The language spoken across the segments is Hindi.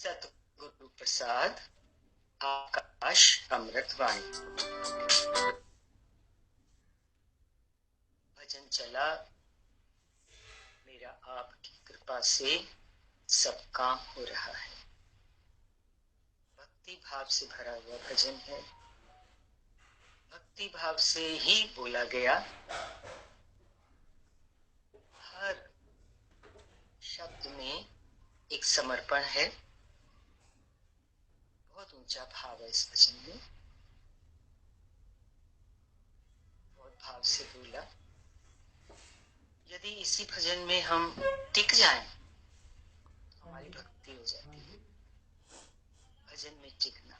सतगुरु प्रसाद आकाश अमृतवाणी। भजन चला, मेरा आपकी कृपा से सब काम हो रहा है। भक्ति भाव से भरा हुआ भजन है। भक्ति भाव से ही बोला गया। हर शब्द में एक समर्पण है। बहुत ऊंचा भाव है इस भजन में। बहुत भाव से बोला। यदि इसी भजन में हम टिक जाएं, तो हमारी भक्ति हो जाती है। भजन में टिकना,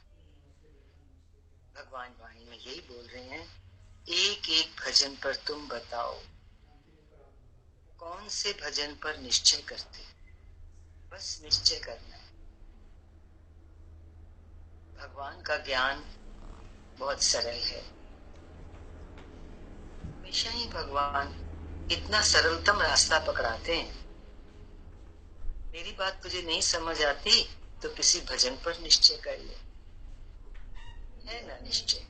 भगवान वाणी में यही बोल रहे हैं। एक एक भजन पर तुम बताओ, कौन से भजन पर निश्चय करते। बस निश्चय करना है। भगवान का ज्ञान बहुत सरल है। हमेशा ही भगवान इतना सरलतम रास्ता पकड़ाते हैं। मेरी बात तुझे नहीं समझ आती तो किसी भजन पर निश्चय कर ले। है ना निश्चय,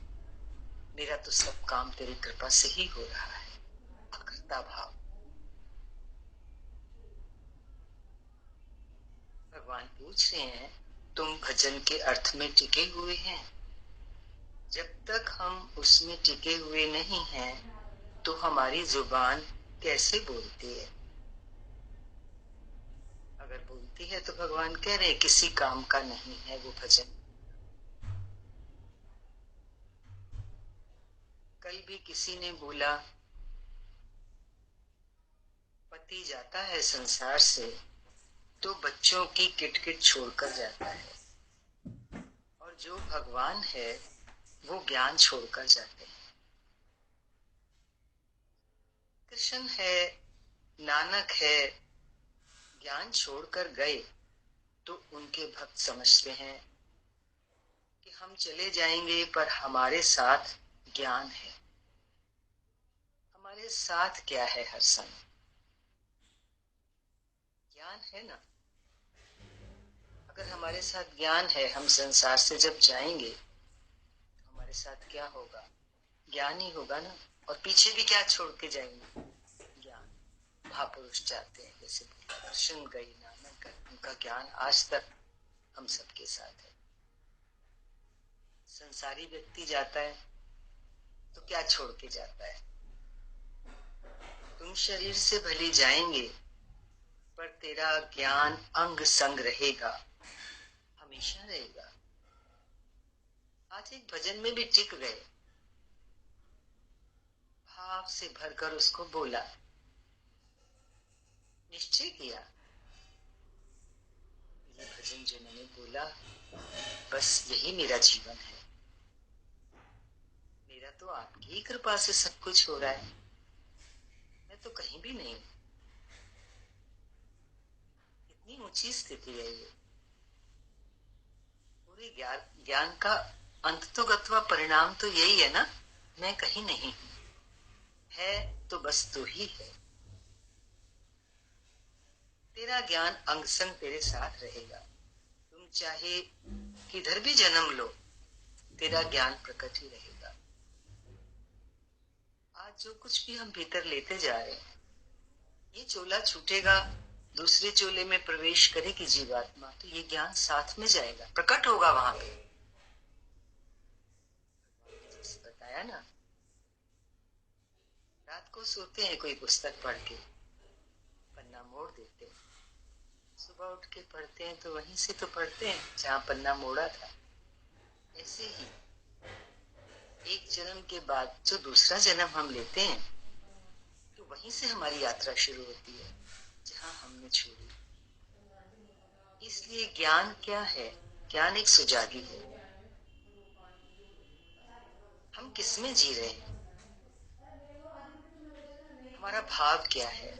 मेरा तो सब काम तेरी कृपा से ही हो रहा है। अकर्ता भाव। भगवान पूछ रहे हैं, तुम भजन के अर्थ में टिके हुए हैं? जब तक हम उसमें टिके हुए नहीं हैं, तो हमारी जुबान कैसे बोलती है? अगर बोलती है तो भगवान कह रहे हैं किसी काम का नहीं है वो भजन। कल भी किसी ने बोला, पति जाता है संसार से तो बच्चों की किटकिट छोड़कर जाता है, और जो भगवान है वो ज्ञान छोड़कर जाते हैं। कृष्ण है, नानक है, ज्ञान छोड़कर गए तो उनके भक्त समझते हैं कि हम चले जाएंगे पर हमारे साथ ज्ञान है। हमारे साथ क्या है? हर समय ज्ञान है ना। अगर हमारे साथ ज्ञान है, हम संसार से जब जाएंगे तो हमारे साथ क्या होगा? ज्ञान ही होगा ना। और पीछे भी क्या छोड़ के जाएंगे? ज्ञान। महापुरुष जाते हैं, जैसे कृष्ण गए, नानक गए, उनका ज्ञान आज तक हम सबके साथ है। संसारी व्यक्ति जाता है तो क्या छोड़ के जाता है? तुम शरीर से भले जाएंगे पर तेरा ज्ञान अंग संग रहेगा, हमेशा रहेगा। आज एक भजन में भी टिक गए, भाव से भरकर उसको बोला, निश्चय किया, ये भजन जो मैंने बोला, बस यही मेरा जीवन है। मेरा तो आपकी ही कृपा से सब कुछ हो रहा है। मैं तो कहीं भी नहीं। इतनी ऊंची स्थिति है ये। पूरे ज्ञान का अंत तो गत्वा परिणाम तो यही है ना, मैं कहीं नहीं हूं। है तो बस तू ही है। तेरा ज्ञान अंग संग तेरे साथ रहेगा। तुम चाहे किधर भी जन्म लो, तेरा ज्ञान प्रकट ही रहेगा। आज जो कुछ भी हम भीतर लेते जा रहे हैं, ये चोला छूटेगा, दूसरे चोले में प्रवेश करेगी जीवात्मा, तो ये ज्ञान साथ में जाएगा, प्रकट होगा वहां पे। जैसे बताया ना, रात को सोते हैं कोई पुस्तक पढ़ के, पन्ना मोड़ देते हैं, सुबह उठ के पढ़ते हैं तो वहीं से तो पढ़ते हैं जहां पन्ना मोड़ा था। ऐसे ही एक जन्म के बाद जो दूसरा जन्म हम लेते हैं, तो वहीं से हमारी यात्रा शुरू होती है जहां हमने छोड़ी। इसलिए ज्ञान क्या है? ज्ञान एक सुजागी है। हम किसमें जी रहे हैं? हमारा भाव क्या है?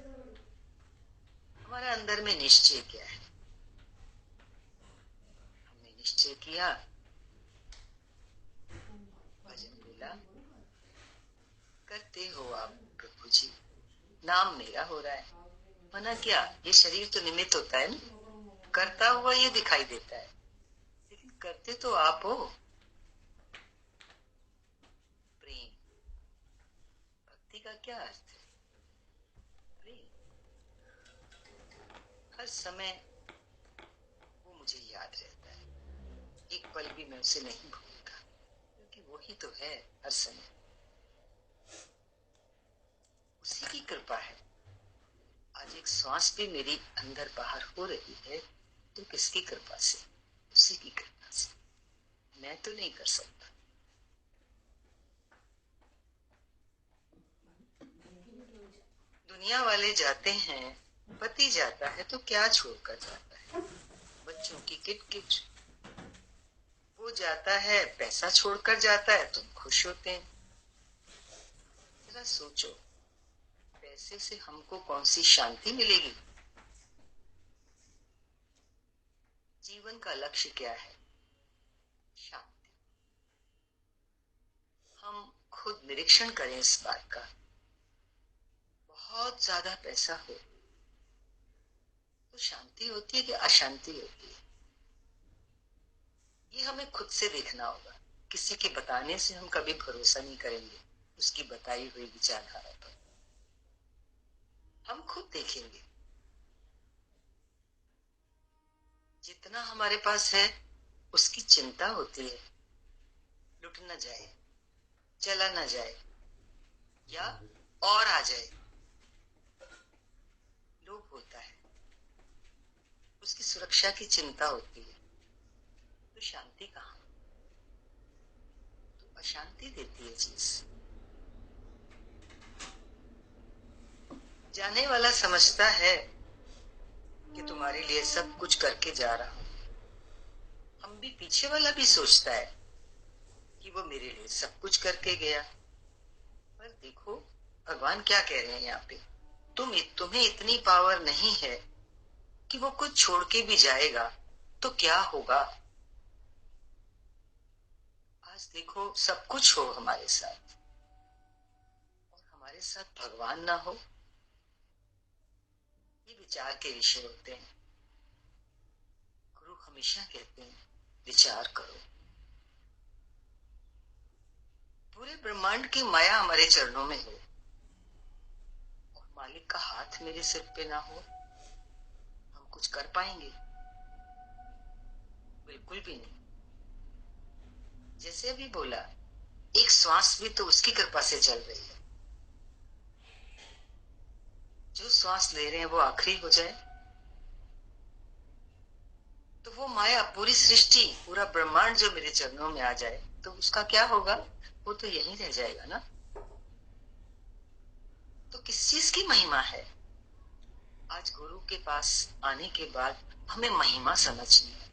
हमारा अंदर में निश्चय क्या है? हमने निश्चय किया, भजन बोला, करते हो आप प्रभु जी, नाम मेरा हो रहा है। मना क्या? ये शरीर तो निमित्त होता है ना। करता हुआ ये दिखाई देता है, लेकिन करते तो आप हो। प्रेम, भक्ति का क्या अर्थ है? प्रेम। हर समय वो मुझे याद रहता है, एक पल भी मैं उसे नहीं भूलता, क्योंकि वो ही तो है हर समय। उसी की कृपा है आज एक श्वास भी मेरी अंदर बाहर हो रही है, तो किसकी कृपा से? उसी की कृपा से। मैं तो नहीं कर सकता। दुनिया वाले जाते हैं, पति जाता है तो क्या छोड़कर जाता है? बच्चों की किटकिट। वो जाता है, पैसा छोड़कर जाता है, तुम खुश होते हैं। जरा सोचो, पैसे से हमको कौन सी शांति मिलेगी? जीवन का लक्ष्य क्या है? शांति। हम खुद निरीक्षण करें इस बात का। बहुत ज्यादा पैसा हो तो शांति होती है कि अशांति होती है? ये हमें खुद से देखना होगा। किसी के बताने से हम कभी भरोसा नहीं करेंगे, उसकी बताई हुई विचारधारा पर। हम खुद देखेंगे। जितना हमारे पास है उसकी चिंता होती है, लुट न जाए, चला न जाए, या और आ जाए। लोभ होता है, उसकी सुरक्षा की चिंता होती है। तो शांति कहाँ? तो अशांति देती है चीज। जाने वाला समझता है कि तुम्हारे लिए सब कुछ करके जा रहा हूं। हम भी, पीछे वाला भी सोचता है कि वो मेरे लिए सब कुछ करके गया। पर देखो भगवान क्या कह रहे हैं यहाँ पे। तुम्हें इतनी पावर नहीं है कि वो कुछ छोड़ के भी जाएगा तो क्या होगा? आज देखो सब कुछ हो हमारे साथ और हमारे साथ भगवान ना हो, ये विचार के विषय होते हैं। गुरु हमेशा कहते हैं विचार करो। पूरे ब्रह्मांड की माया हमारे चरणों में हो और मालिक का हाथ मेरे सिर पे ना हो, हम कुछ कर पाएंगे? बिल्कुल भी नहीं। जैसे अभी बोला, एक श्वास भी तो उसकी कृपा से चल रही है। जो श्वास ले रहे हैं वो आखिरी हो जाए तो वो माया, पूरी सृष्टि, पूरा ब्रह्मांड जो मेरे चरणों में आ जाए तो उसका क्या होगा? वो तो यहीं रह जाएगा ना। तो किस चीज की महिमा है? आज गुरु के पास आने के बाद हमें महिमा समझनी है।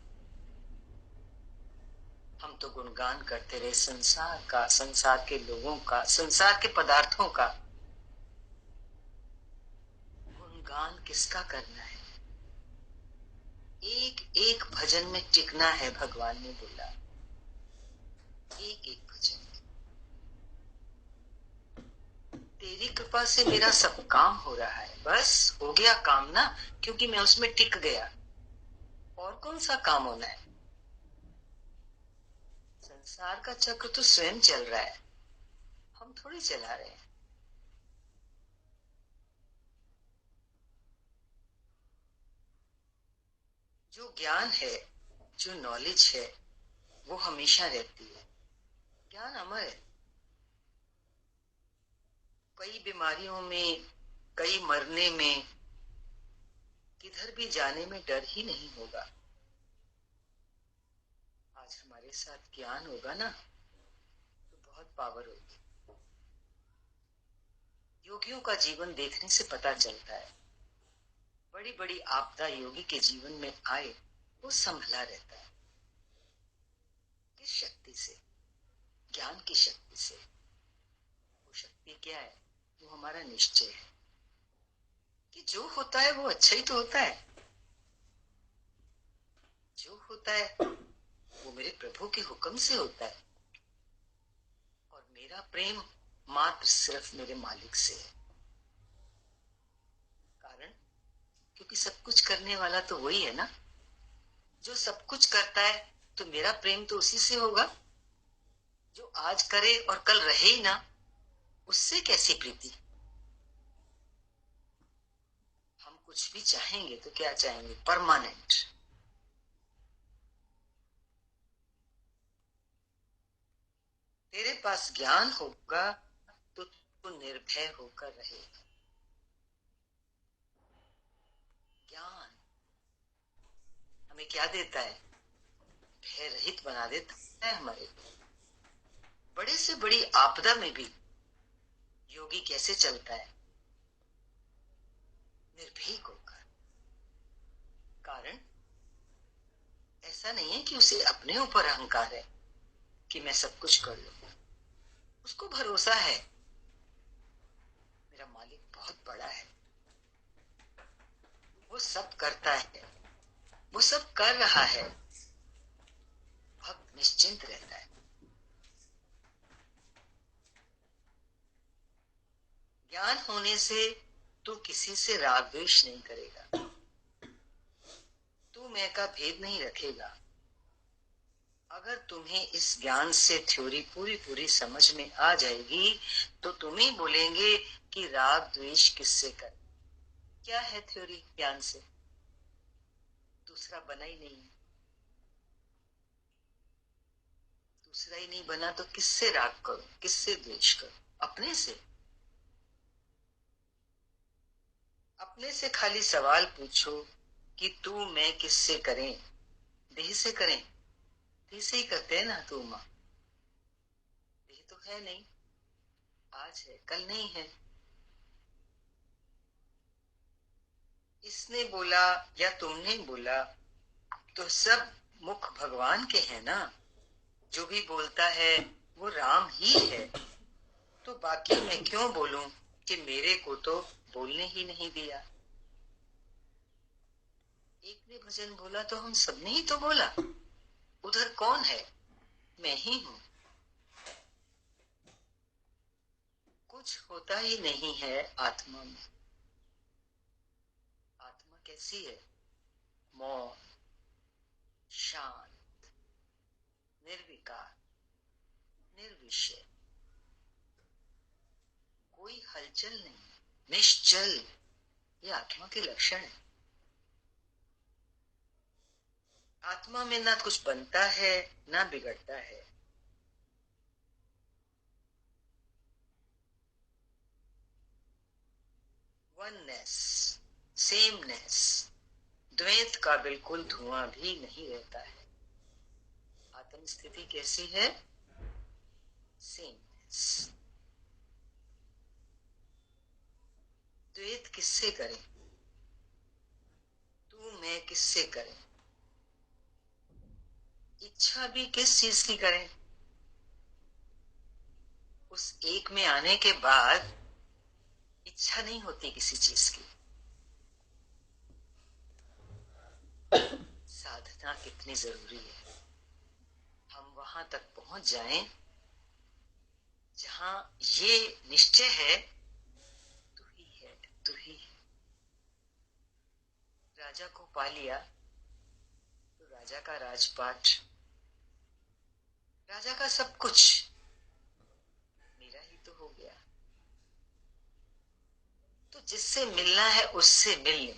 हम तो गुणगान करते रहे संसार का, संसार के लोगों का, संसार के पदार्थों का। गुणगान किसका करना है? एक एक भजन में टिकना है, भगवान ने बोला। एक एक भजन में। तेरी कृपा से मेरा सब काम हो रहा है, बस हो गया काम ना, क्योंकि मैं उसमें टिक गया। और कौन सा काम होना है? संसार का चक्र तो स्वयं चल रहा है, हम थोड़ी चला रहे हैं। जो ज्ञान है, जो नॉलेज है, वो हमेशा रहती है। ज्ञान अमर है। कई बीमारियों में, कई मरने में, किधर भी जाने में डर ही नहीं होगा। आज हमारे साथ ज्ञान होगा ना तो बहुत पावर होगी। योगियों का जीवन देखने से पता चलता है, बड़ी बड़ी आपदा योगी के जीवन में आए वो संभला रहता है। किस शक्ति से? ज्ञान की शक्ति से। वो शक्ति क्या है? वो हमारा निश्चय है कि जो होता है वो अच्छा ही तो होता है। जो होता है वो मेरे प्रभु के हुक्म से होता है और मेरा प्रेम मात्र सिर्फ मेरे मालिक से है। कारण, क्योंकि सब कुछ करने वाला तो वही है ना। जो सब कुछ करता है तो मेरा प्रेम तो उसी से होगा। जो आज करे और कल रहे ही ना, उससे कैसी प्रीति। हम कुछ भी चाहेंगे तो क्या चाहेंगे? परमानेंट। तेरे पास ज्ञान होगा तो तू निर्भय होकर रहेगा। ज्ञान हमें क्या देता है? भय रहित बना देता है हमारे को। बड़े से बड़ी आपदा में भी योगी कैसे चलता है? निर्भीक होकर। कारण ऐसा नहीं है कि उसे अपने ऊपर अहंकार है कि मैं सब कुछ कर लूंगा। उसको भरोसा है मेरा मालिक बहुत बड़ा है, वो सब करता है, वो सब कर रहा है। भक्त निश्चिंत रहता है। ज्ञान होने से तू किसी से राग द्वेष नहीं करेगा। तू मैं का भेद नहीं रखेगा। अगर तुम्हें इस ज्ञान से थ्योरी पूरी पूरी समझ में आ जाएगी तो तुम ही बोलेंगे कि राग द्वेष किससे कर। क्या है थ्योरी ज्ञान से? दूसरा बना ही नहीं। दूसरा ही नहीं बना तो किससे राग करो, किससे द्वेष करो? अपने से। अपने से खाली सवाल पूछो कि तू मैं किससे करें? देह से करें? देह से ही करते हैं ना तू मां। देह तो है नहीं, आज है कल नहीं है। इसने बोला या तुमने बोला तो सब मुख भगवान के हैं ना। जो भी बोलता है वो राम ही है। तो बाकी मैं क्यों बोलूं कि मेरे को तो बोलने ही नहीं दिया। एक ने भजन बोला तो हम सबने ही तो बोला। उधर कौन है? मैं ही हूं। कुछ होता ही नहीं है आत्मा में। आत्मा कैसी है? मौन, शांत, निर्विकार, निर्विषय, कोई हलचल नहीं, निश्चल। ये आत्मा के लक्षण है। आत्मा में ना कुछ बनता है ना बिगड़ता है। वननेस, सेमनेस, द्वैत का बिल्कुल धुआं भी नहीं रहता है। आत्म स्थिति कैसी है? सेमनेस। द्वैत किससे करें? तू मैं किससे करें? इच्छा भी किस चीज की करें? उस एक में आने के बाद इच्छा नहीं होती किसी चीज की। साधना कितनी जरूरी है। हम वहां तक पहुंच जाएं जहां ये निश्चय है तू ही है, तू ही है। राजा को पा लिया तो राजा का राजपाट, राजा का सब कुछ मेरा ही तो हो गया। तो जिससे मिलना है उससे मिल ले।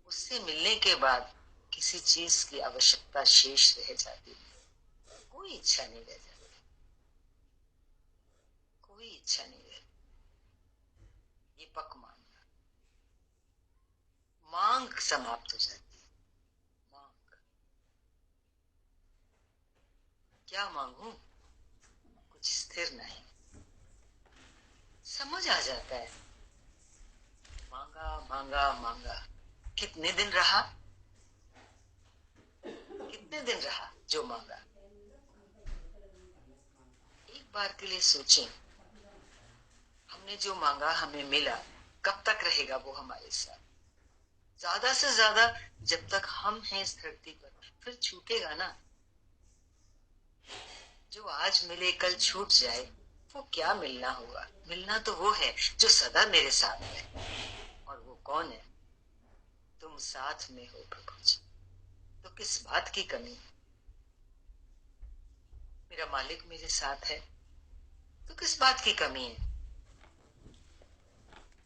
उससे मिलने के बाद किसी चीज की आवश्यकता शेष रह जाती है। कोई इच्छा नहीं रह जाती, कोई इच्छा नहीं रह। ये पक मानना। मांग समाप्त हो जाती है। मांग, क्या मांगू? कुछ स्थिर नहीं। समझ आ जाता है। मांगा मांगा मांगा, कितने दिन रहा? कितने दिन रहा जो मांगा? एक बार के लिए सोचें, हमने जो मांगा हमें मिला, कब तक रहेगा वो हमारे साथ? ज्यादा से ज्यादा जब तक हम हैं इस धरती पर, फिर छूटेगा ना। जो आज मिले कल छूट जाए, वो क्या मिलना होगा? मिलना तो वो है जो सदा मेरे साथ है। और वो कौन है? तुम साथ में हो प्रभु जी। तो किस बात की कमी? मेरा मालिक मेरे साथ है तो किस बात की कमी है?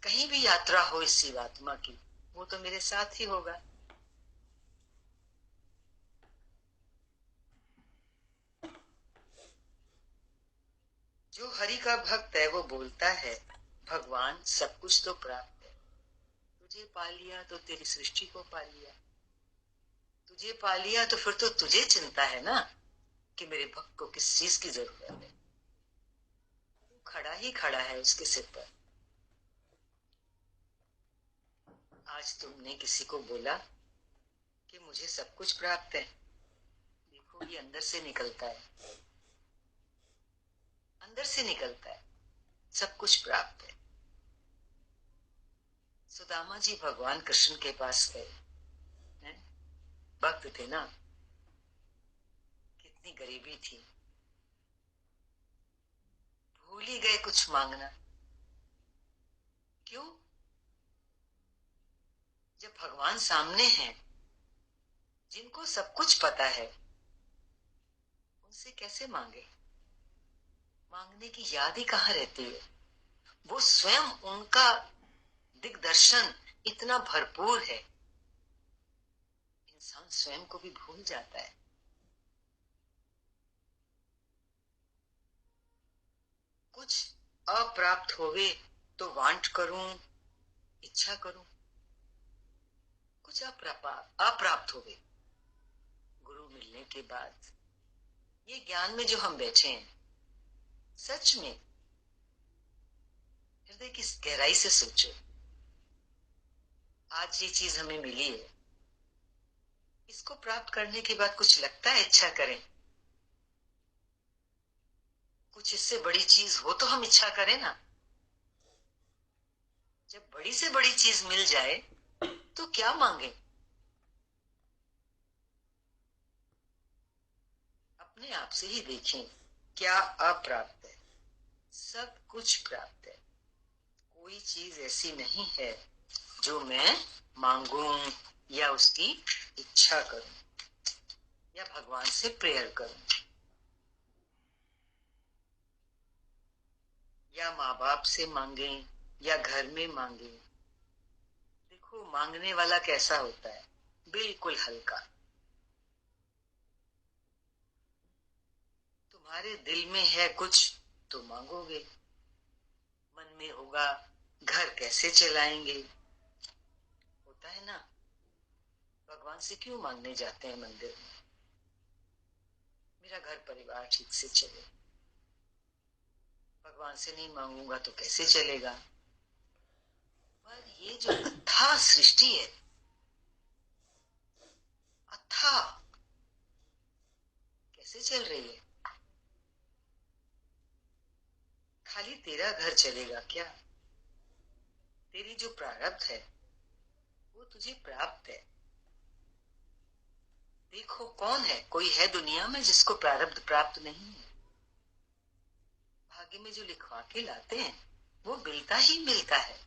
कहीं भी यात्रा हो इस जीवात्मा की, वो तो मेरे साथ ही होगा। जो हरि का भक्त है वो बोलता है, भगवान सब कुछ तो प्राप्त है। तुझे पा लिया तो तेरी सृष्टि को पा लिया। तुझे पा लिया तो फिर तो तुझे चिंता है ना कि मेरे भक्त को किस चीज की जरूरत है। तू खड़ा ही खड़ा है उसके सिर पर। आज तुमने किसी को बोला कि मुझे सब कुछ प्राप्त है, देखो ये अंदर से निकलता है, अंदर से निकलता है, सब कुछ प्राप्त है। सुदामा जी भगवान कृष्ण के पास गए, हैं? भक्त थे ना, कितनी गरीबी थी, भूल ही गए कुछ मांगना। क्यों? जब भगवान सामने हैं, जिनको सब कुछ पता है, उनसे कैसे मांगे? मांगने की याद ही कहाँ रहती है? वो स्वयं, उनका दिग्दर्शन इतना भरपूर है, इंसान स्वयं को भी भूल जाता है। कुछ अप्राप्त होवे तो वांट करूं, इच्छा करूं। कुछ अप्राप्त होवे, गुरु मिलने के बाद ये ज्ञान में जो हम बैठे हैं, सच में हृदय की गहराई से सोचो, आज ये चीज हमें मिली है, इसको प्राप्त करने के बाद कुछ लगता है इच्छा करें? कुछ इससे बड़ी चीज हो तो हम इच्छा करें ना। जब बड़ी से बड़ी चीज मिल जाए तो क्या मांगे? अपने आप से ही देखें, क्या अप्राप्त है? सब कुछ प्राप्त है। कोई चीज ऐसी नहीं है जो मैं मांगूं या उसकी इच्छा करूं या भगवान से प्रेयर करूं या माँ बाप से मांगे या घर में मांगे। देखो मांगने वाला कैसा होता है, बिल्कुल हल्का। तुम्हारे दिल में है कुछ तो मांगोगे, मन में होगा घर कैसे चलाएंगे, होता है ना। भगवान से क्यों मांगने जाते हैं मंदिर में? मेरा घर परिवार ठीक से चले। भगवान से नहीं मांगूंगा तो कैसे चलेगा? पर ये जो अथाह सृष्टि है, अथाह, कैसे चल रही है? खाली तेरा घर चलेगा क्या? तेरी जो प्रारब्ध है वो तुझे प्राप्त है। देखो कौन है, कोई है दुनिया में जिसको प्रारब्ध प्राप्त नहीं है? भाग्य में जो लिखवा के लाते हैं वो मिलता ही मिलता है।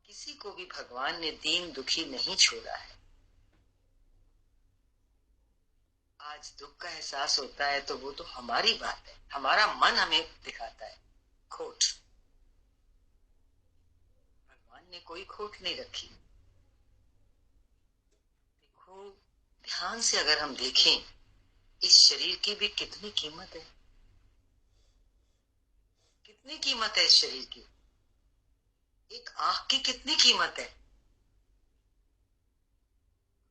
किसी को भी भगवान ने दीन दुखी नहीं छोड़ा है। आज दुख का एहसास होता है तो वो तो हमारी बात है, हमारा मन हमें दिखाता है खोट। भगवान ने कोई खोट नहीं रखी। देखो ध्यान से अगर हम देखें, इस शरीर की भी कितनी कीमत है, कितनी कीमत है इस शरीर की। एक आंख की कितनी कीमत है।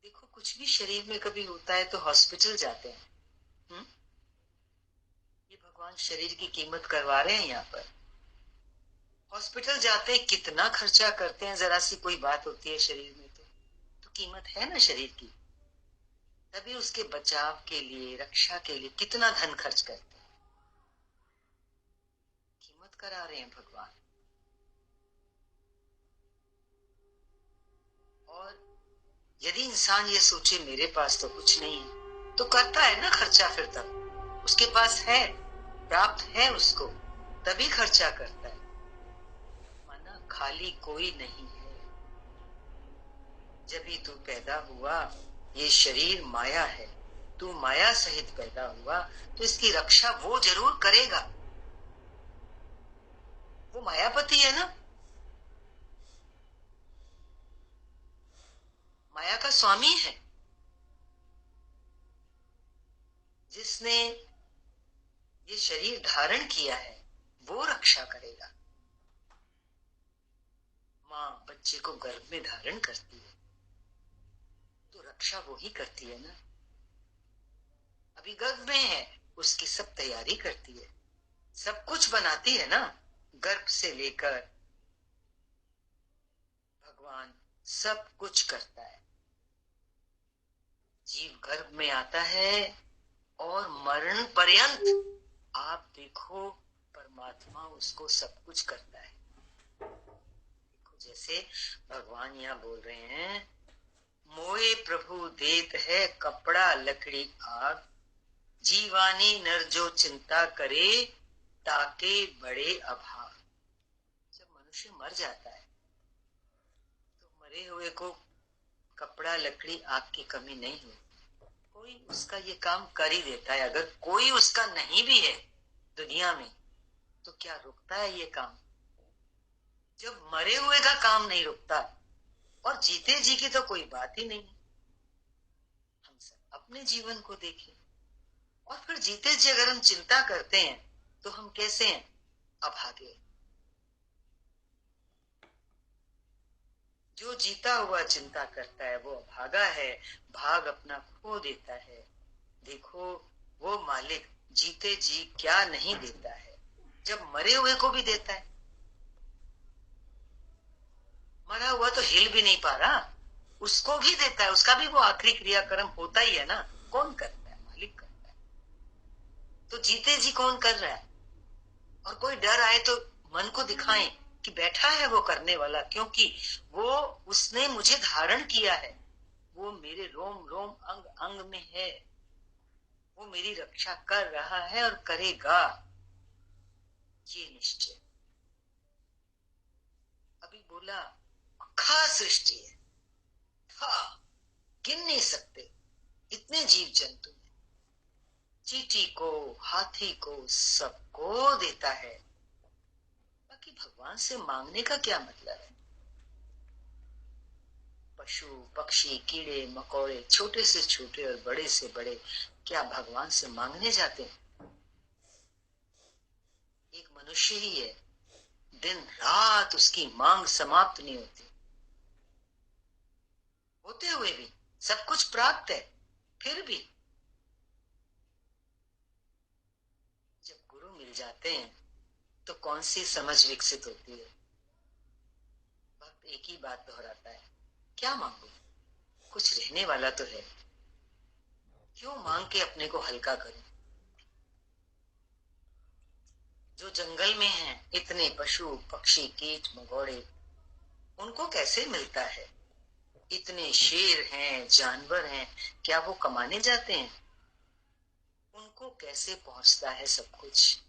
देखो कुछ भी शरीर में कभी होता है तो हॉस्पिटल जाते हैं। ये भगवान शरीर की कीमत करवा रहे हैं यहाँ पर। हॉस्पिटल जाते हैं, कितना खर्चा करते हैं, जरा सी कोई बात होती है शरीर में तो कीमत है ना शरीर की। तभी उसके बचाव के लिए, रक्षा के लिए कितना धन खर्च करते हैं। कीमत करा रहे हैं भगवान। और यदि इंसान ये सोचे मेरे पास तो कुछ नहीं है, तो करता है ना खर्चा। फिर तब उसके पास है, प्राप्त है उसको, तभी खर्चा करता है। माना खाली कोई नहीं है। जब ही तू पैदा हुआ, ये शरीर माया है, तू माया सहित पैदा हुआ, तो इसकी रक्षा वो जरूर करेगा। वो मायापति है ना, माया का स्वामी है, जिसने ये शरीर धारण किया है, वो रक्षा करेगा। माँ बच्चे को गर्भ में धारण करती है, तो रक्षा वो ही करती है ना। अभी गर्भ में है, उसकी सब तैयारी करती है, सब कुछ बनाती है ना। गर्भ से लेकर भगवान सब कुछ करता है। जीव गर्भ में आता है और मरण पर्यंत आप देखो परमात्मा उसको सब कुछ करता है। देखो जैसे भगवान यहाँ बोल रहे हैं, मोए प्रभु देत है कपड़ा लकड़ी आग, जीवानी नर जो चिंता करे, ताके बड़े अभाव। जब मनुष्य मर जाता है तो मरे हुए को कपड़ा लकड़ी आग की कमी नहीं होती, कोई उसका ये काम कर ही देता है। अगर कोई उसका नहीं भी है दुनिया में, तो क्या रुकता है ये काम? जब मरे हुए का काम नहीं रुकता, और जीते जी की तो कोई बात ही नहीं। हम सब अपने जीवन को देखें, और फिर जीते जी अगर हम चिंता करते हैं तो हम कैसे हैं? अभागे। जो जीता हुआ चिंता करता है वो अभागा है, भाग अपना खो देता है। देखो वो मालिक जीते जी क्या नहीं देता है, जब मरे हुए को भी देता है। मरा हुआ तो हिल भी नहीं पा रहा, उसको भी देता है, उसका भी वो आखिरी क्रियाक्रम होता ही है ना। कौन करता है? मालिक करता है। तो जीते जी कौन कर रहा है? और कोई डर आए तो मन को दिखाएं कि बैठा है वो करने वाला, क्योंकि वो उसने मुझे धारण किया है, वो मेरे रोम रोम अंग अंग में है, वो मेरी रक्षा कर रहा है और करेगा, ये निश्चय। अभी बोला खा सृष्टि है, हाँ गिन नहीं सकते इतने जीव जंतु हैं। चींटी को, हाथी को, सबको देता है। बाकी भगवान से मांगने का क्या मतलब है? पशु पक्षी कीड़े मकोड़े, छोटे से छोटे और बड़े से बड़े, क्या भगवान से मांगने जाते हैं? एक मनुष्य ही है, दिन रात उसकी मांग समाप्त नहीं होती, होते हुए भी सब कुछ प्राप्त है, फिर भी जब गुरु मिल जाते हैं तो कौन सी समझ विकसित होती है? भक्त एक ही बात दोहराता है, क्या मांगू, कुछ रहने वाला तो है, क्यों मांग के अपने को हल्का करूं? जो जंगल में हैं इतने पशु पक्षी कीट मकोड़े, उनको कैसे मिलता है? इतने शेर हैं जानवर हैं, क्या वो कमाने जाते हैं? उनको कैसे पहुंचता है सब कुछ?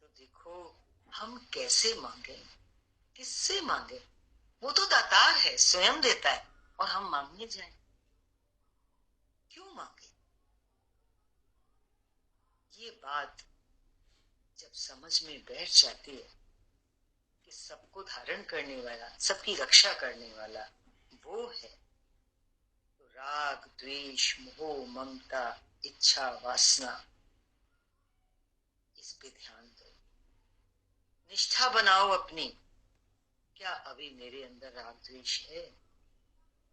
तो देखो हम कैसे मांगे, किससे मांगे? वो तो दातार है, स्वयं देता है, और हम मांगने जाएं, क्यों मांगे? ये बात जब समझ में बैठ जाती है कि सबको धारण करने वाला, सबकी रक्षा करने वाला वो है, तो राग द्वेष मोह ममता इच्छा वासना, इस पे ध्यान दो, निष्ठा बनाओ अपनी। क्या अभी मेरे अंदर राग द्वेष है?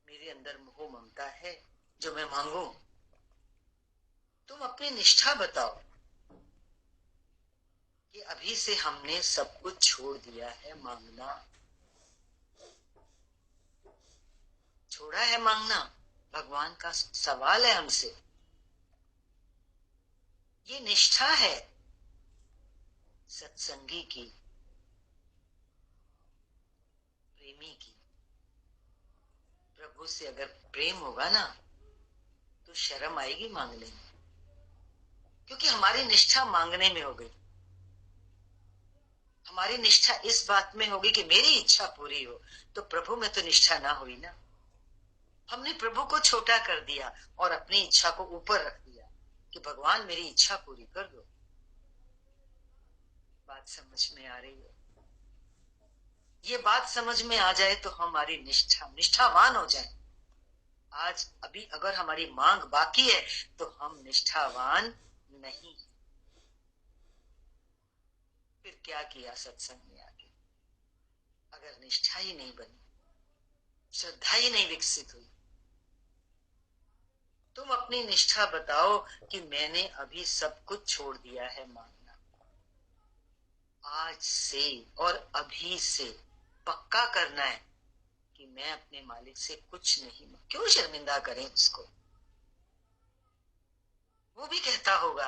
मेरे अंदर मोह ममता है जो मैं मांगू? तुम अपनी निष्ठा बताओ कि अभी से हमने सब कुछ छोड़ दिया है, मांगना छोड़ा है, मांगना भगवान का सवाल है हमसे। ये निष्ठा है सत्संगी की, प्रेमी की। प्रभु से अगर प्रेम होगा ना तो शर्म आएगी मांगने में, क्योंकि हमारी निष्ठा मांगने में हो गई। हमारी निष्ठा इस बात में होगी कि मेरी इच्छा पूरी हो, तो प्रभु में तो निष्ठा ना हुई ना। हमने प्रभु को छोटा कर दिया और अपनी इच्छा को ऊपर रख दिया कि भगवान मेरी इच्छा पूरी कर दो। बात समझ में आ रही है? ये बात समझ में आ जाए तो हमारी निष्ठावान हो जाए। आज अभी अगर हमारी मांग बाकी है तो हम निष्ठावान नहीं। फिर क्या किया सत्संग में आके? अगर निष्ठा ही नहीं बनी, श्रद्धा ही नहीं विकसित हुई, तुम अपनी निष्ठा बताओ कि मैंने अभी सब कुछ छोड़ दिया है मांगना। आज से और अभी से पक्का करना है कि मैं अपने मालिक से कुछ नहीं, क्यों शर्मिंदा करें उसको? वो भी कहता होगा,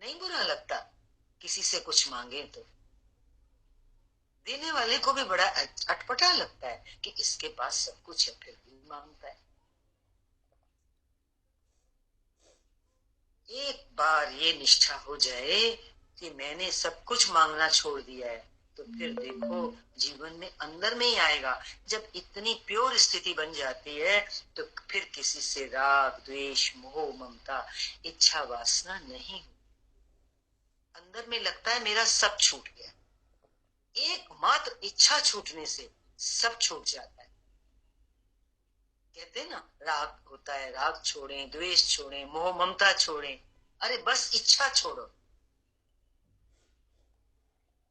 नहीं बुरा लगता किसी से कुछ मांगे तो। देने वाले को भी बड़ा अटपटा लगता है कि इसके पास सब कुछ है फिर भी मांगता है। एक बार ये निष्ठा हो जाए कि मैंने सब कुछ मांगना छोड़ दिया है, तो फिर देखो जीवन में अंदर में ही आएगा। जब इतनी प्योर स्थिति बन जाती है तो फिर किसी से राग द्वेष मोह ममता इच्छा वासना नहीं। अंदर में लगता है मेरा सब छूट गया। एकमात्र इच्छा छूटने से सब छूट जाता है। कहते हैं ना, राग होता है, राग छोड़ें, द्वेष छोड़ें, मोह ममता छोड़ें। अरे बस इच्छा छोड़ो।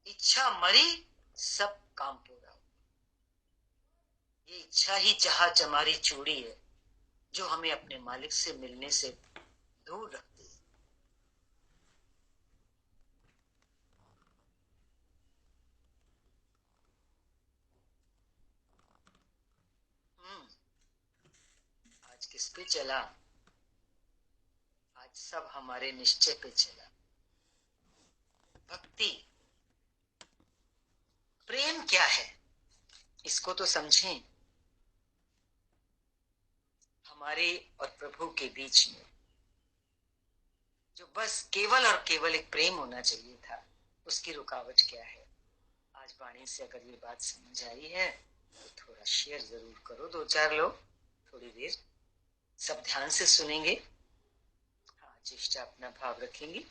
इच्छा मरी, सब काम पूरा। ये इच्छा ही चाह चमारी चूड़ी है जो हमें अपने मालिक से मिलने से दूर रखती है। आज किस पे चला? आज सब हमारे निश्चय पे चला। भक्ति प्रेम क्या है इसको तो समझें। हमारे और प्रभु के बीच में जो बस केवल और केवल एक प्रेम होना चाहिए था, उसकी रुकावट क्या है? आज वाणी से अगर ये बात समझ आई है तो थोड़ा शेयर जरूर करो। 2-4 लोग थोड़ी देर सब ध्यान से सुनेंगे। हाँ, चेष्टा अपना भाव रखेंगे।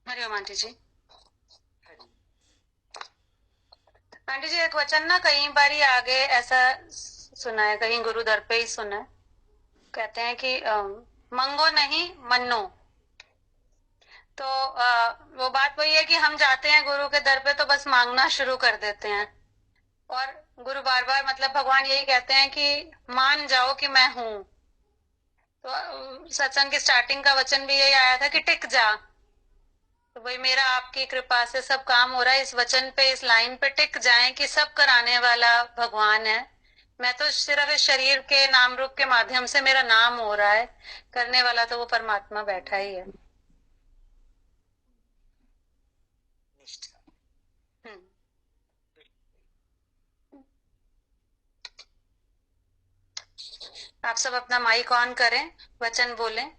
हरिओम आंटी जी। हरि आंटी जी, एक वचन ना कई बारी आगे ऐसा सुना है, कहीं गुरु दर पे ही सुना है। कहते हैं कि मंगो नहीं मन्नो। तो वो बात वही है कि हम जाते हैं गुरु के दर पे तो बस मांगना शुरू कर देते हैं, और गुरु बार बार मतलब भगवान यही कहते हैं कि मान जाओ कि मैं हूं। तो सत्संग की स्टार्टिंग का वचन भी यही आया था कि टिक जा। तो वही मेरा आपकी कृपा से सब काम हो रहा है। इस वचन पे, इस लाइन पे टिक जाएं कि सब कराने वाला भगवान है। मैं तो सिर्फ इस शरीर के नाम रूप के माध्यम से मेरा नाम हो रहा है, करने वाला तो वो परमात्मा बैठा ही है। निष्ठा। आप सब अपना माइक ऑन करें, वचन बोलें।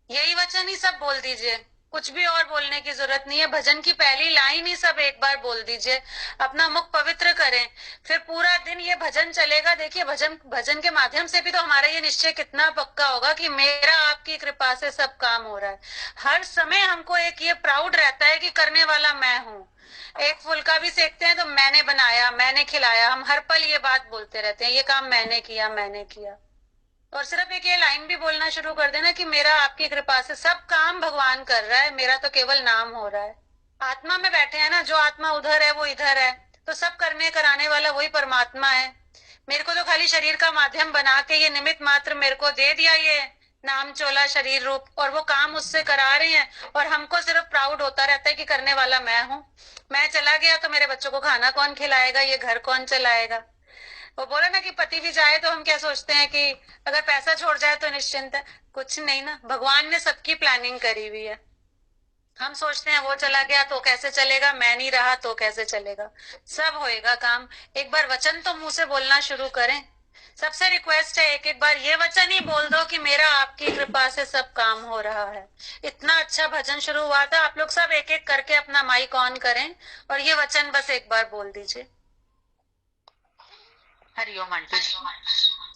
यही वचन ही सब बोल दीजिए, कुछ भी और बोलने की जरूरत नहीं है। भजन की पहली लाइन ही सब एक बार बोल दीजिए, अपना मुख पवित्र करें। फिर पूरा दिन ये भजन चलेगा। देखिए भजन के माध्यम से भी तो हमारा ये निश्चय कितना पक्का होगा कि मेरा आपकी कृपा से सब काम हो रहा है। हर समय हमको एक ये प्राउड रहता है कि करने वाला मैं हूँ। एक फुल्का भी सेकते हैं तो मैंने बनाया, मैंने खिलाया। हम हर पल ये बात बोलते रहते हैं, ये काम मैंने किया, मैंने किया। और सिर्फ एक ये लाइन भी बोलना शुरू कर देना कि मेरा आपकी कृपा से सब काम भगवान कर रहा है, मेरा तो केवल नाम हो रहा है। आत्मा में बैठे हैं ना, जो आत्मा उधर है वो इधर है, तो सब करने कराने वाला वही परमात्मा है। मेरे को तो खाली शरीर का माध्यम बना के ये निमित्त मात्र मेरे को दे दिया, ये नाम चोला शरीर रूप, और वो काम उससे करा रहे हैं। और हमको सिर्फ प्राउड होता रहता है कि करने वाला मैं हूँ। मैं चला गया तो मेरे बच्चों को खाना कौन खिलाएगा, ये घर कौन चलाएगा। वो बोला ना कि पति भी जाए तो हम क्या सोचते हैं कि अगर पैसा छोड़ जाए तो निश्चिंत है। कुछ नहीं ना, भगवान ने सबकी प्लानिंग करी हुई है। हम सोचते हैं वो चला गया तो कैसे चलेगा, मैं नहीं रहा तो कैसे चलेगा। सब होएगा काम। एक बार वचन तो मुंह से बोलना शुरू करें। सबसे रिक्वेस्ट है, एक एक बार ये वचन ही बोल दो कि मेरा आपकी कृपा से सब काम हो रहा है। इतना अच्छा भजन शुरू हुआ था। आप लोग सब एक एक करके अपना माइक ऑन करें और ये वचन बस एक बार बोल दीजिए। हरिओम आंटी।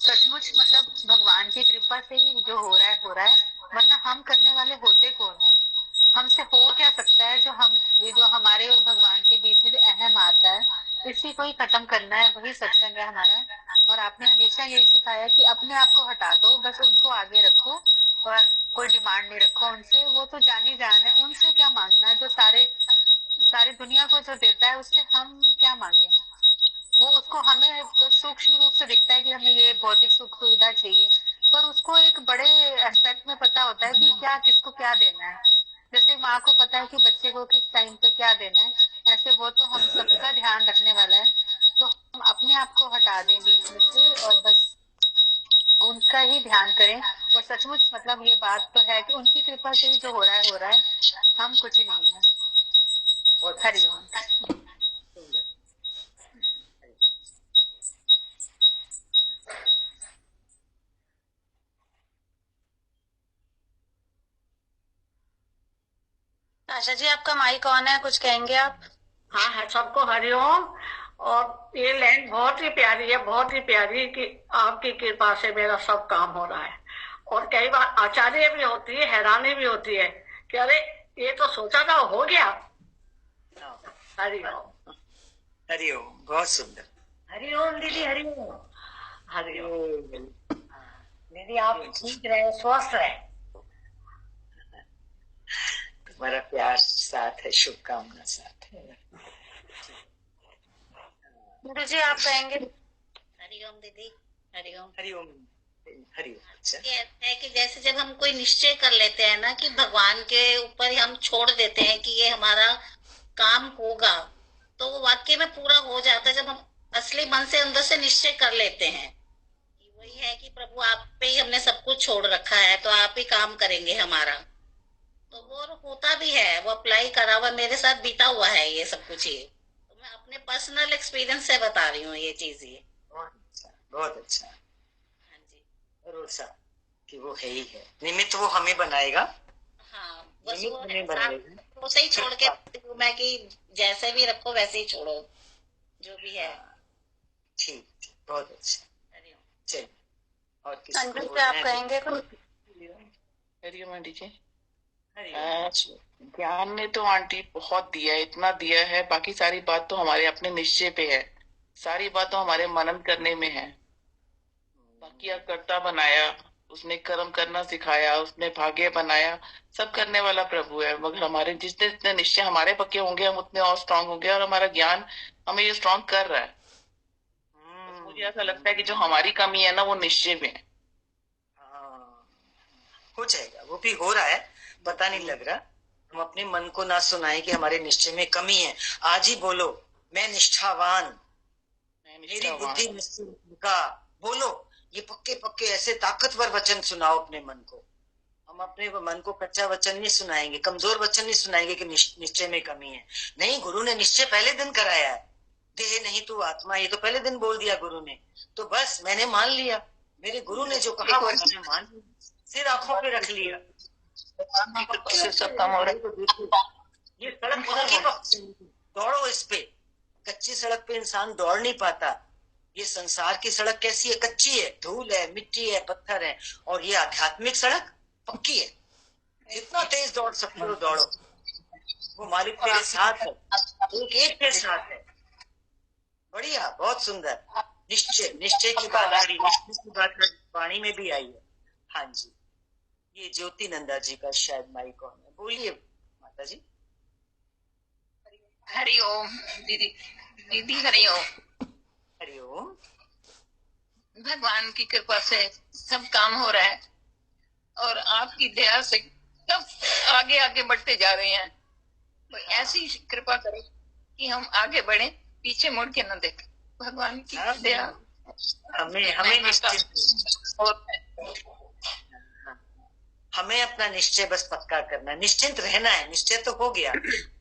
सचमुच मतलब भगवान की कृपा से ही जो हो रहा है, वरना हम करने वाले होते कौन है? हमसे हो क्या सकता है? ये जो हमारे और भगवान के बीच में जो अहम आता है, इसी को ही खत्म करना है, वही सत्संग है हमारा। और आपने हमेशा यही सिखाया कि अपने आप को हटा दो, बस उनको आगे रखो और कोई डिमांड नहीं रखो उनसे। वो तो जानी जान है, उनसे क्या मांगना है? जो सारी दुनिया को जो देता है, उससे हम क्या मांगे? वो उसको हमें तो सूक्ष्म रूप से दिखता है कि हमें ये भौतिक सुख सुविधा चाहिए, पर उसको एक बड़े एस्पेक्ट में पता होता है कि क्या किसको क्या देना है। जैसे माँ को पता है कि बच्चे को किस टाइम पे क्या देना है, ऐसे वो तो हम सबका ध्यान रखने वाला है। तो हम अपने आप को हटा दें बीच में से और बस उनका ही ध्यान करें। और सचमुच मतलब ये बात तो है कि उनकी कृपा से ही जो हो रहा है हो रहा है, हम कुछ नहीं है। हरिओम। आशा जी आपका माइक ऑन है, कुछ कहेंगे आप? हाँ है, सबको हरिओम। और ये लाइन बहुत ही प्यारी है, बहुत ही प्यारी कि आपकी कृपा से मेरा सब काम हो रहा है। और कई बार आश्चर्य भी होती है, हैरानी भी होती है कि अरे ये तो सोचा था हो गया। हरिओम। हरिओम, बहुत सुंदर। हरिओम दीदी, हरिओम। हरिओम दीदी, आप ठीक रहे, स्वस्थ रहे। तुम्हारा प्यार साथ है, शुभकामना साथ है। गुरु जी आप कहेंगे? हरिओम दीदी, हरिओम। हरिओम। हरिओम। अच्छा, ये है कि जैसे जब हम कोई निश्चय कर लेते हैं ना कि भगवान के ऊपर ही हम छोड़ देते हैं कि ये हमारा काम होगा, तो वो वाकई में पूरा हो जाता है। जब हम असली मन से अंदर से निश्चय कर लेते हैं कि वही है कि प्रभु आप पे ही हमने सब कुछ छोड़ रखा है, तो आप ही काम करेंगे हमारा, तो वो होता भी है। वो अप्लाई करा हुआ, मेरे साथ बीता हुआ है ये सब कुछ। ये तो मैं अपने पर्सनल एक्सपीरियंस से बता रही हूँ ये चीज। ये बहुत अच्छा, बहुत अच्छा। हाँ जी, भरोसा कि वो है ही है, निमित्त वो हमें बनाएगा। हाँ बस निमित्त वो हमें है, बनाएगा। वो सही छोड़ के आती हूँ मैं कि जैसे भी रखो वैसे ही छोड़ो, जो भी है। ठीक ठीक, बहुत अच्छा। हरिओम। चलिए, और किसी को अंजलि बोलना आप है? कहेंगे कुछ? हरिओम आंटी जी। हरिओम। ज्ञान ने तो आंटी बहुत दिया है, इतना दिया है, बाकी सारी बात तो हमारे अपने निश्चय पे है। सारी बात तो हमारे मनन करने में है। बाकी कर्ता बनाया, उसने कर्म करना सिखाया, उसने भाग्य बनाया, सब करने वाला प्रभु है। मगर हमारे जितने जितने निश्चय हमारे पक्के होंगे, हम उतने और स्ट्रांग होंगे, और हमारा ज्ञान हमें ये स्ट्रांग कर रहा है। बस मुझे ऐसा लगता है कि जो हमारी कमी है ना, वो निश्चय में है। हो जाएगा, वो भी हो रहा है, पता नहीं लग रहा। हम अपने मन को ना सुनाएं कि हमारे निश्चय में कमी है। आज ही बोलो, मैं निष्ठावान, मेरी बुद्धि निश्चय का। बोलो, ये पक्के पक्के ऐसे ताकतवर वचन सुनाओ अपने मन को। हम अपने मन को कच्चा वचन नहीं सुनाएंगे, कमजोर वचन नहीं सुनाएंगे कि निश्चय में कमी है। नहीं, गुरु ने निश्चय पहले दिन कराया है, देह नहीं तू आत्मा, ये तो पहले दिन बोल दिया गुरु ने। तो बस मैंने मान लिया, मेरे गुरु ने जो कहा वो मैंने मान लिया, सिर आंखों पे रख लिया। सब काम हो रहा है। ये सड़क पक्की, दौड़ो इस पे। कच्ची सड़क पे इंसान दौड़ नहीं पाता। ये संसार की सड़क कैसी है? कच्ची है, धूल है, मिट्टी है, पत्थर है। और ये आध्यात्मिक सड़क पक्की है, जितना तेज दौड़ सकते हो दौड़ो। वो मालिक तेरे साथ है, एक एक के साथ है। बढ़िया, बहुत सुंदर। निश्चय, निश्चय की बात आ रही, निश्चय की बात वाणी में भी आई है। हाँ जी, ये ज्योति नंदा जी का शायद माइक ऑन है, बोलिए माता जी। हरिओम दीदी। दीदी हरिओम। हरिओम। भगवान की कृपा से सब काम हो रहा है और आपकी दया से सब आगे आगे बढ़ते जा रहे हैं। तो ऐसी कृपा करें कि हम आगे बढ़े, पीछे मुड़ के न देखें। भगवान की दया हमें निश्चित। हमें अपना निश्चय बस पक्का करना है, निश्चिंत रहना है। निश्चय तो हो गया,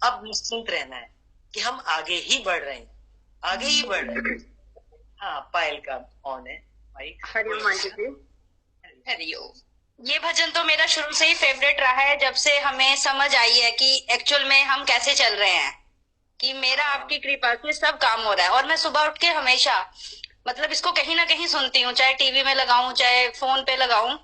अब निश्चिंत रहना है कि हम आगे ही बढ़ रहे हैं, आगे ही बढ़ रहे हैं। हाँ, पायल का ऑन है माइक। हरिओम आंटी जी। हरिओम। ये भजन तो मेरा शुरू से ही फेवरेट रहा है, जब से हमें समझ आई है कि एक्चुअल में हम कैसे चल रहे हैं, कि मेरा आपकी कृपा से सब काम हो रहा है। और मैं सुबह उठ के हमेशा मतलब इसको कहीं ना कहीं सुनती हूँ, चाहे टीवी में लगाऊं, चाहे फोन पे लगाऊं,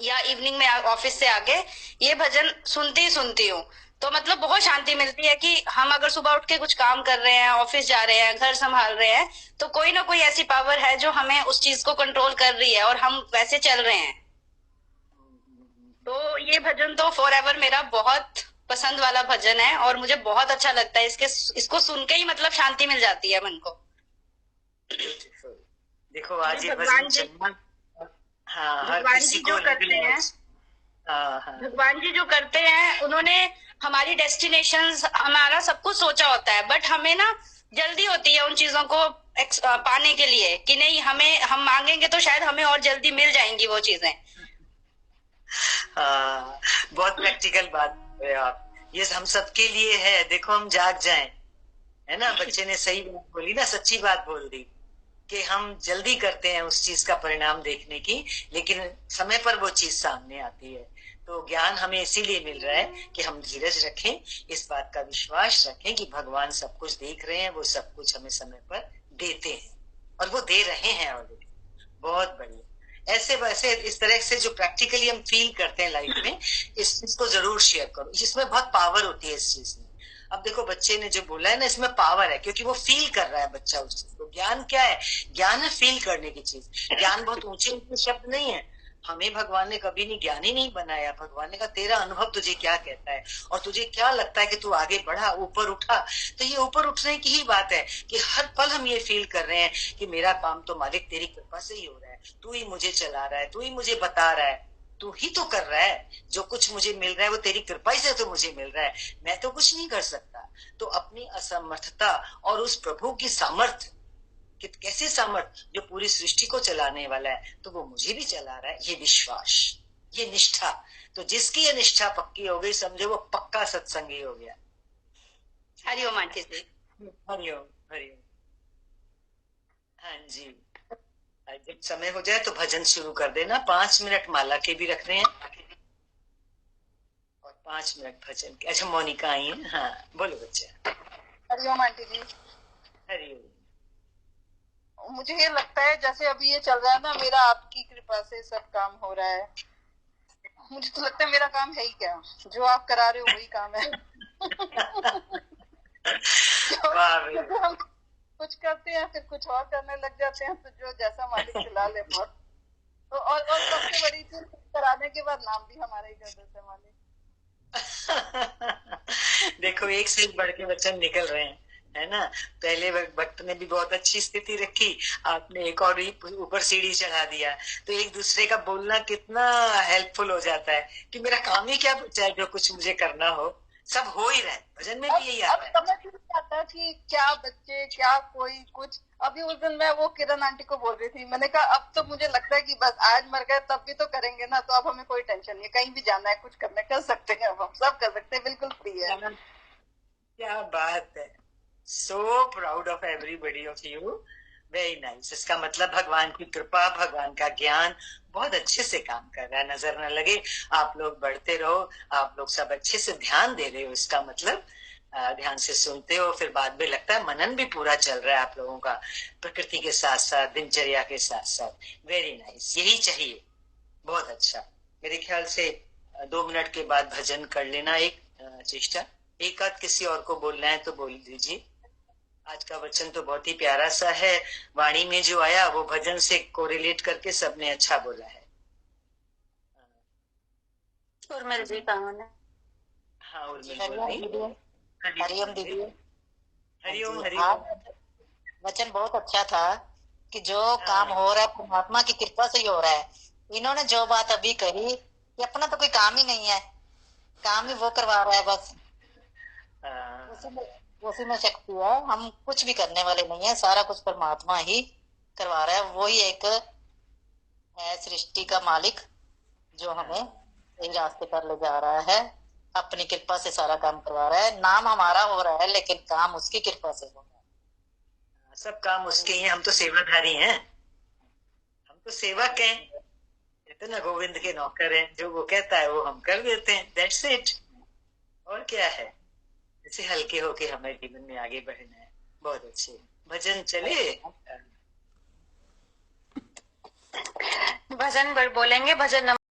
या इवनिंग में ऑफिस से आके ये भजन सुनती हूँ। तो मतलब बहुत शांति मिलती है कि हम अगर सुबह उठ के कुछ काम कर रहे हैं, ऑफिस जा रहे हैं, घर संभाल रहे हैं, तो कोई ना कोई ऐसी पावर है जो हमें उस चीज को कंट्रोल कर रही है और हम वैसे चल रहे हैं। तो ये भजन तो फॉर एवर मेरा बहुत पसंद वाला भजन है और मुझे बहुत अच्छा लगता है। इसको सुन के ही मतलब शांति मिल जाती है मन को। देखो आज ये भगवान भजन जी, हाँ, हर भगवान किसी जी को जो करते हैं, हाँ, भगवान जी जो करते हैं, उन्होंने हमारी डेस्टिनेशंस, हमारा सब कुछ सोचा होता है, बट हमें ना जल्दी होती है उन चीजों को पाने के लिए, कि नहीं हम मांगेंगे तो शायद हमें और जल्दी मिल जाएंगी वो चीजें। हाँ, बहुत प्रैक्टिकल बात है आप। ये हम सबके लिए है। देखो हम जाग जाएं, है ना। बच्चे ने सही बात बोली ना, सच्ची बात बोल दी कि हम जल्दी करते हैं उस चीज का परिणाम देखने की, लेकिन समय पर वो चीज सामने आती है। तो ज्ञान हमें इसीलिए मिल रहा है कि हम धीरज रखें, इस बात का विश्वास रखें कि भगवान सब कुछ देख रहे हैं, वो सब कुछ हमें समय पर देते हैं और वो दे रहे हैं ऑलरेडी। बहुत बढ़िया। ऐसे वैसे इस तरह से जो प्रैक्टिकली हम फील करते हैं लाइफ में, इस चीज को जरूर शेयर करो। इसमें बहुत पावर होती है इस चीज में। अब देखो बच्चे ने जो बोला है ना, इसमें पावर है, क्योंकि वो फील कर रहा है बच्चा उस चीज को। ज्ञान क्या है? ज्ञान है फील करने की चीज। ज्ञान बहुत ऊंचे ऊंचे शब्द नहीं है। हमें भगवान ने कभी नहीं ज्ञानी नहीं बनाया। भगवान ने कहा तेरा अनुभव तुझे क्या कहता है और तुझे क्या लगता है कि तू आगे बढ़ा, ऊपर उठा। तो ये ऊपर उठने की ही बात है कि हर पल हम ये फील कर रहे हैं कि मेरा काम तो मालिक तेरी कृपा से ही हो रहा है। तू ही मुझे चला रहा है, तू ही मुझे बता रहा है, तू ही तो कर रहा है। जो कुछ मुझे मिल रहा है वो तेरी कृपा ही से तो मुझे मिल रहा है, मैं तो कुछ नहीं कर सकता। तो अपनी असमर्थता और उस प्रभु की सामर्थ्य, कि कैसी सामर्थ्य, जो पूरी सृष्टि को चलाने वाला है, तो वो मुझे भी चला रहा है। ये विश्वास, ये निष्ठा, तो जिसकी ये निष्ठा पक्की हो गई, समझो वो पक्का सत्संगी हो गया। हरिओम आंटी जी। हरिओम हरिओम। हाँ जी, जब समय हो जाए तो भजन शुरू कर देना। 5 मिनट माला के भी रख रहे हैं और 5 मिनट भजन के। अच्छा मोनिका आई है, हाँ बोलो बच्चा। हरिओम आंटी जी। हरिओम। मुझे ये लगता है जैसे अभी ये चल रहा है ना, मेरा आपकी कृपा से सब काम हो रहा है। मुझे तो लगता है मेरा काम है ही क्या, जो आप करा रहे हो वही काम है। क्योंकि हम कुछ करते हैं फिर कुछ और करने लग जाते हैं, तो जो जैसा मालिक चला ले बहुत। तो और सबसे बड़ी चीज, कराने के बाद नाम भी हमारे ही कर देते हैं मालिक। देखो एक से एक बढ़ के वचन निकल रहे हैं, है ना। पहले भक्त ने भी बहुत अच्छी स्थिति रखी, आपने एक और ऊपर सीढ़ी चढ़ा दिया। तो एक दूसरे का बोलना कितना हेल्पफुल हो जाता है कि मेरा काम ही क्या बचा है, जो कुछ मुझे करना हो सब हो ही रहा है। भजन में भी यही आता है। समझ नहीं आता कि क्या बच्चे, क्या कोई कुछ। अभी उस दिन मैं वो किरण आंटी को बोल रही थी, मैंने कहा अब तो मुझे लगता है कि बस आज मर गए तब भी तो करेंगे ना, तो अब हमें कोई टेंशन नहीं है, कहीं भी जाना है कुछ करना कर सकते हैं, अब हम सब कर सकते हैं, बिल्कुल फ्री है। क्या बात है, so proud of everybody of you, very nice. इसका मतलब भगवान की कृपा, भगवान का ज्ञान बहुत अच्छे से काम कर रहा है। नजर न लगे, आप लोग बढ़ते रहो, आप लोग सब अच्छे से ध्यान दे रहे हो। इसका मतलब ध्यान से सुनते हो, फिर बाद में लगता है मनन भी पूरा चल रहा है आप लोगों का, प्रकृति के साथ साथ, दिनचर्या के साथ साथ। वेरी नाइस, यही चाहिए। बहुत अच्छा। मेरे ख्याल से 2 मिनट के बाद भजन कर लेना एक चेष्टा। एक आध किसी और को बोलना है तो बोल दीजिए। आज का वचन तो बहुत ही प्यारा सा है, वाणी में जो आया वो भजन से कोरिलेट करके सबने अच्छा बोला है। उर्मिल जी कहाँ है? हाँ उर्मिल बोल रही। हरिओम दीदी। हरिओम हरिओम। वचन बहुत अच्छा था कि जो काम हो रहा है परमात्मा की कृपा से ही हो रहा है। इन्होंने जो बात अभी कही कि अपना तो कोई काम ही नहीं है, काम ही वो करवा रहा है बस, उसी में शक्ति है। हम कुछ भी करने वाले नहीं है, सारा कुछ परमात्मा ही करवा रहा है। वही एक है सृष्टि का मालिक जो हमें सही रास्ते पर ले जा रहा है, अपनी कृपा से सारा काम करवा रहा है। नाम हमारा हो रहा है लेकिन काम उसकी कृपा से हो रहा है। सब काम उसके ही हैं, हम तो सेवाधारी हैं, हम तो सेवक हैं, कहते ना गोविंद के नौकर हैं, जो वो कहता है वो हम कर देते हैं, दैट्स इट। और क्या है, ऐसे हल्के होके हमें जीवन में आगे बढ़ना है। बहुत अच्छे भजन चले। भजन बोलेंगे, भजन